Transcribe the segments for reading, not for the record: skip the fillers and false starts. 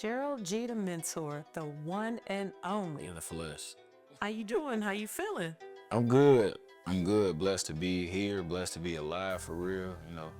Gerald G The Mentor, the one and only. In the flesh. How you doing? How you feeling? I'm good. I'm good. Blessed to be here. Blessed to be alive for real.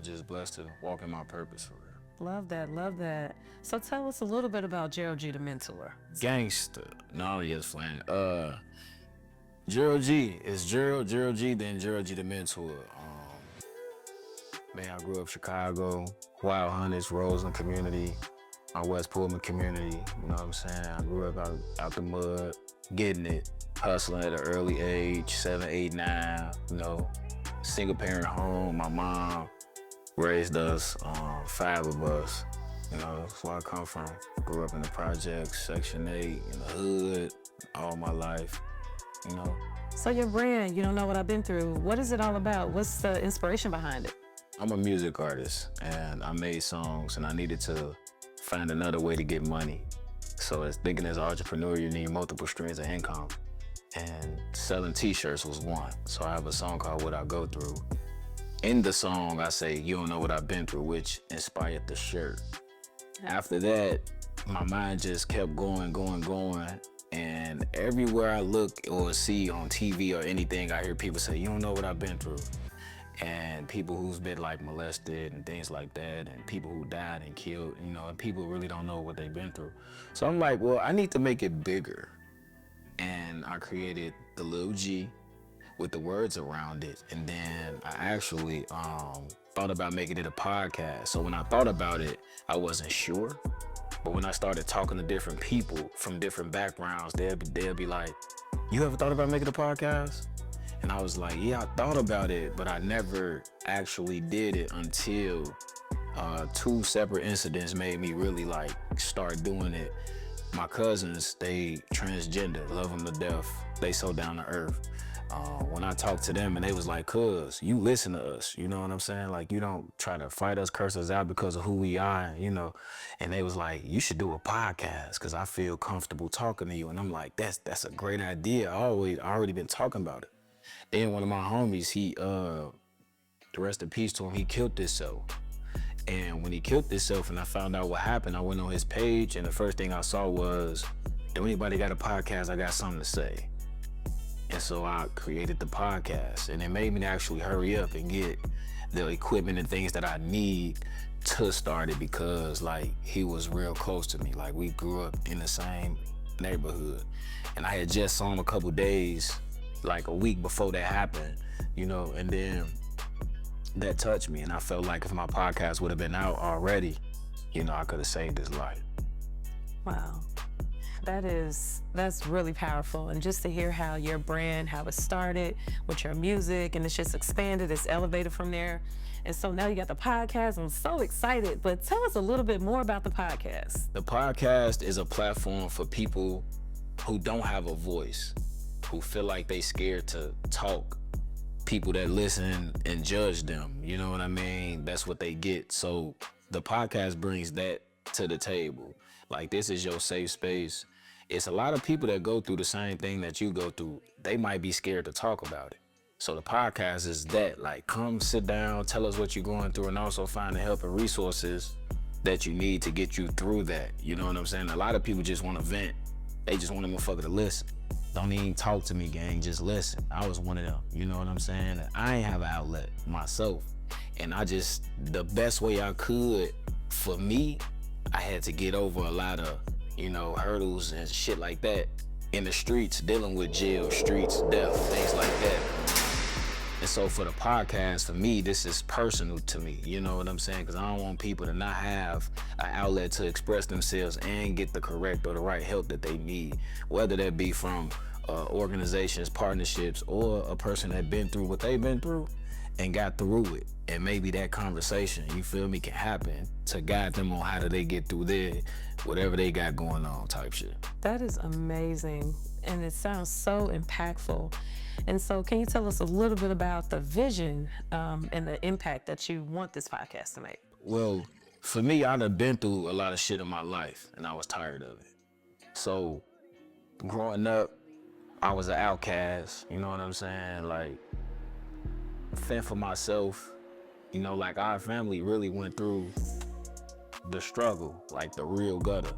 Just blessed to walk in my purpose for real. Love that, love that. So tell us a little bit about Gerald G The Mentor. Gangster. No, yes, flan. Gerald G. It's Gerald G, then Gerald G The Mentor. Man, I grew up Chicago, Wild Hunters, Roseland community, my West Pullman community. You know what I'm saying? I grew up out the mud, getting it, hustling at an early age, 7, 8, 9. Single parent home. My mom raised us, 5 of us. That's where I come from. Grew up in the projects, Section 8, in the hood, all my life. So your brand, You Don't Know What I've Been Through, what is it all about? What's the inspiration behind it? I'm a music artist, and I made songs, and I needed to find another way to get money. So as thinking as an entrepreneur, you need multiple streams of income, and selling t-shirts was one. So I have a song called What I Go Through. In the song, I say, you don't know what I've been through, which inspired the shirt. After that, my mind just kept going, and everywhere I look or see on TV or anything, I hear people say, you don't know what I've been through. And people who's been like molested and things like that, and people who died and killed, and people really don't know what they've been through. So I'm like, well, I need to make it bigger. And I created the little G with the words around it. And then I actually thought about making it a podcast. So when I thought about it, I wasn't sure. But when I started talking to different people from different backgrounds, they'll be like, you ever thought about making a podcast? And I was like, yeah, I thought about it, but I never actually did it until 2 separate incidents made me really like start doing it. My cousins, they transgender, love them to death. They so down to earth. When I talked to them and they was like, cuz, you listen to us, you know what I'm saying? Like, you don't try to fight us, curse us out because of who we are, And they was like, you should do a podcast because I feel comfortable talking to you. And I'm like, that's a great idea. I already been talking about it. Then one of my homies, he, the rest in peace to him, he killed himself. And when he killed himself and I found out what happened, I went on his page and the first thing I saw was, do anybody got a podcast? I got something to say. And so I created the podcast, and it made me actually hurry up and get the equipment and things that I need to start it because like he was real close to me. Like we grew up in the same neighborhood, and I had just saw him a couple days, like a week before that happened, and then that touched me, and I felt like if my podcast would have been out already, I could have saved his life. Wow. That's really powerful. And just to hear how your brand, how it started with your music, and it's just expanded, it's elevated from there. And so now you got the podcast. I'm so excited, but tell us a little bit more about the podcast. The podcast is a platform for people who don't have a voice, who feel like they scared to talk, people that listen and judge them, you know what I mean? That's what they get. So the podcast brings that to the table. Like, this is your safe space. It's a lot of people that go through the same thing that you go through. They might be scared to talk about it. So the podcast is that, like, come sit down, tell us what you're going through, and also find the help and resources that you need to get you through that. You know what I'm saying? A lot of people just want to vent. They just want a motherfucker to listen. Don't even talk to me, gang, just listen. I was one of them, you know what I'm saying? I ain't have an outlet myself. And the best way I could, for me, I had to get over a lot of, hurdles and shit like that in the streets, dealing with jail, streets, death, things like that. And so for the podcast, for me, this is personal to me, you know what I'm saying? Because I don't want people to not have an outlet to express themselves and get the correct or the right help that they need, whether that be from organizations, partnerships, or a person that been through what they've been through and got through it. And maybe that conversation, you feel me, can happen to guide them on how do they get through their, whatever they got going on type shit. That is amazing, and it sounds so impactful. And so can you tell us a little bit about the vision and the impact that you want this podcast to make? Well, for me, I'd have been through a lot of shit in my life, and I was tired of it. So growing up, I was an outcast, you know what I'm saying? Like, fend for myself, like our family really went through the struggle, like the real gutter.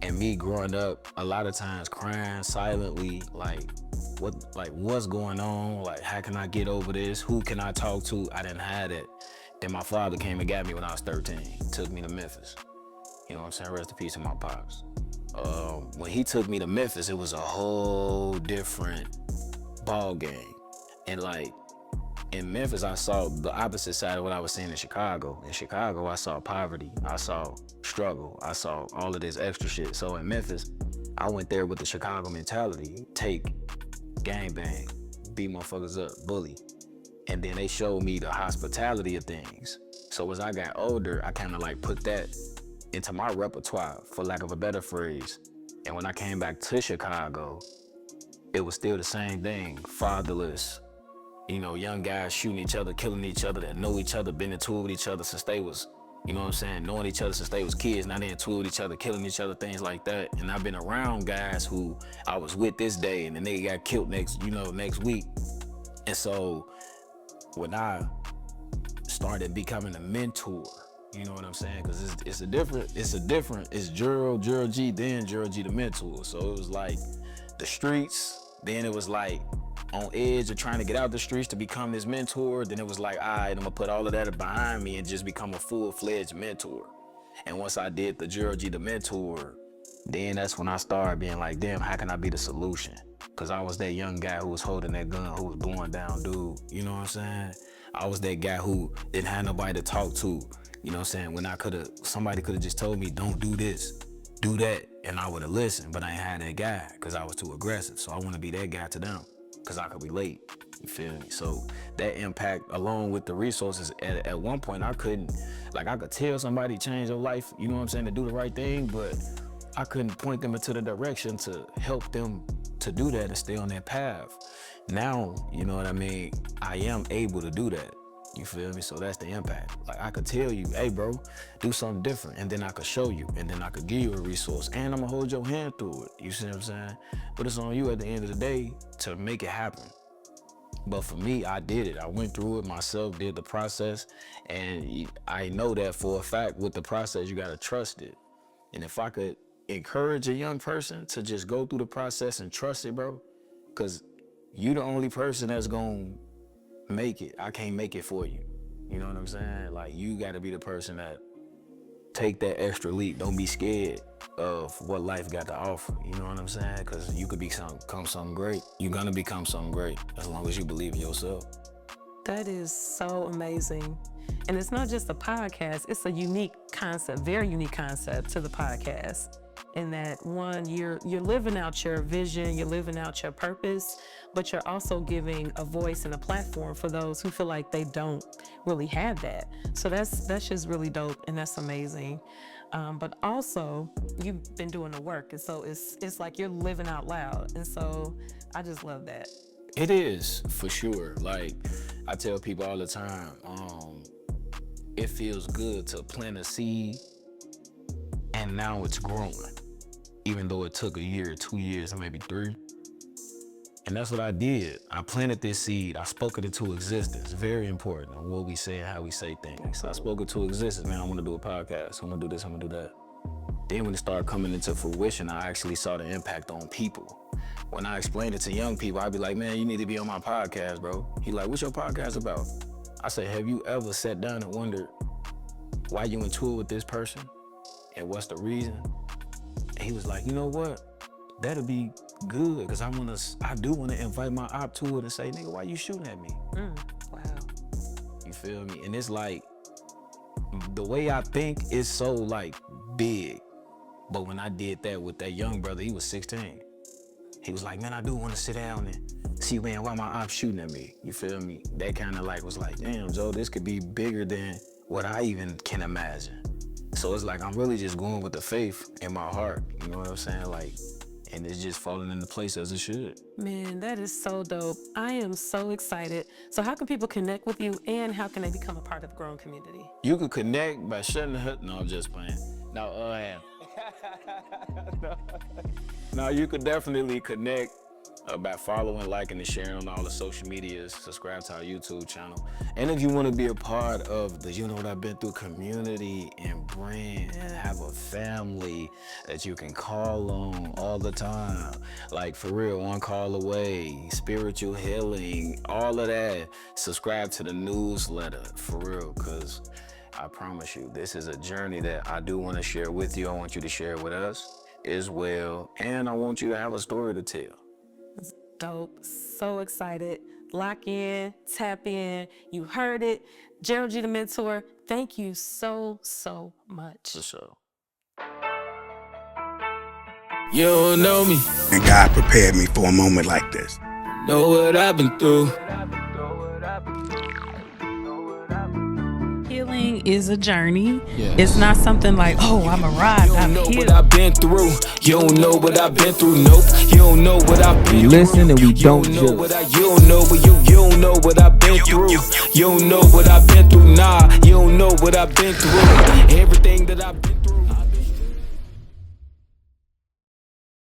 And me growing up, a lot of times crying silently, like what's going on? Like, how can I get over this? Who can I talk to? I didn't have it. Then my father came and got me when I was 13. Took me to Memphis. You know what I'm saying? Rest in peace to my pops. When he took me to Memphis, it was a whole different ball game. And like in Memphis, I saw the opposite side of what I was seeing in Chicago. In Chicago, I saw poverty, I saw struggle, I saw all of this extra shit. So in Memphis, I went there with the Chicago mentality: take, gang bang, beat motherfuckers up, bully. And then they showed me the hospitality of things. So as I got older, I kind of like put that into my repertoire, for lack of a better phrase. And when I came back to Chicago, it was still the same thing: fatherless, you know, young guys shooting each other, killing each other, that know each other, been in tour with each other since they was, you know what I'm saying, knowing each other since they was kids. Now they in tour with each other, killing each other, things like that. And I've been around guys who I was with this day and then they got killed next week. And so when I started becoming a mentor, you know what I'm saying? Because it's Gerald G, then Gerald G The Mentor. So it was like the streets, then it was like on edge of trying to get out the streets to become this mentor. Then it was like, all right, I'm gonna put all of that behind me and just become a full-fledged mentor. And once I did the Gerald G The Mentor, then that's when I started being like, damn, how can I be the solution? Because I was that young guy who was holding that gun, who was blowing down dude, you know what I'm saying? I was that guy who didn't have nobody to talk to, you know what I'm saying? When somebody could have just told me, don't do this, do that, and I would have listened, but I ain't had that guy because I was too aggressive. So I want to be that guy to them because I could relate, you feel me? So that impact, along with the resources, at one point I could tell somebody change their life, you know what I'm saying, to do the right thing, but I couldn't point them into the direction to help them to do that and stay on that path. Now, you know what I mean, I am able to do that. You feel me? So that's the impact. Like I could tell you, hey bro, do something different, and then I could show you, and then I could give you a resource, and I'm gonna hold your hand through it. You see what I'm saying? But it's on you at the end of the day to make it happen. But for me, I did it. I went through it myself, did the process, and I know that for a fact with the process, you gotta trust it. And if I could encourage a young person to just go through the process and trust it, bro, because you the only person that's gonna make it. I can't make it for you. You know what I'm saying? Like, you gotta be the person that take that extra leap. Don't be scared of what life got to offer. You know what I'm saying? Because you could become something great. You're gonna become something great as long as you believe in yourself. That is so amazing. And it's not just a podcast, it's a unique concept, very unique concept to the podcast. In that, one, you're living out your vision, you're living out your purpose, but you're also giving a voice and a platform for those who feel like they don't really have that. So that's just really dope, and that's amazing. But also, you've been doing the work, and so it's like you're living out loud, and so I just love that. It is, for sure. Like, I tell people all the time, it feels good to plant a seed and now it's growing, even though it took a year, 2 years, or maybe 3. And that's what I did. I planted this seed. I spoke it into existence. Very important on what we say and how we say things. I spoke it to existence. Man, I want to do a podcast. I want to do this, I want to do that. Then when it started coming into fruition, I actually saw the impact on people. When I explained it to young people, I'd be like, man, you need to be on my podcast, bro. He like, what's your podcast about? I said, have you ever sat down and wondered why you in tour with this person and what's the reason? And he was like, you know what? That'll be good, because I do want to invite my op to it and say, nigga, why you shooting at me? Wow. You feel me? And it's like, the way I think is so like big. But when I did that with that young brother, he was 16. He was like, man, I do want to sit down and see, man, why my op shooting at me? You feel me? That kind of like was like, damn, Joe, this could be bigger than what I even can imagine. So it's like, I'm really just going with the faith in my heart. You know what I'm saying? Like, and it's just falling into place as it should. Man, that is so dope. I am so excited. So how can people connect with you, and how can they become a part of the growing community? You could connect by shutting the hood. No, I'm just playing. No, you could definitely connect about following, liking, and sharing on all the social medias. Subscribe to our YouTube channel. And if you want to be a part of the You Know What I've Been Through community and brand and have a family that you can call on all the time, like for real, one call away, spiritual healing, all of that, subscribe to the newsletter for real, because I promise you, this is a journey that I do want to share with you. I want you to share with us as well. And I want you to have a story to tell. Dope. So excited. Lock in, tap in. You heard it. Gerald G The Mentor, thank you so much. For sure. You don't know me. And God prepared me for a moment like this. Know what I've been through. Healing is a journey. Yes. It's not something like, oh, I'm arrived, You don't I'm know healed. what I've been through. You don't know what I've been through. Nope. You don't know what I've been through. Listen and we don't You don't know judge. what you don't know what you don't know what I've been through. You don't know what I've been through. Nah, you don't know what I've been through. Everything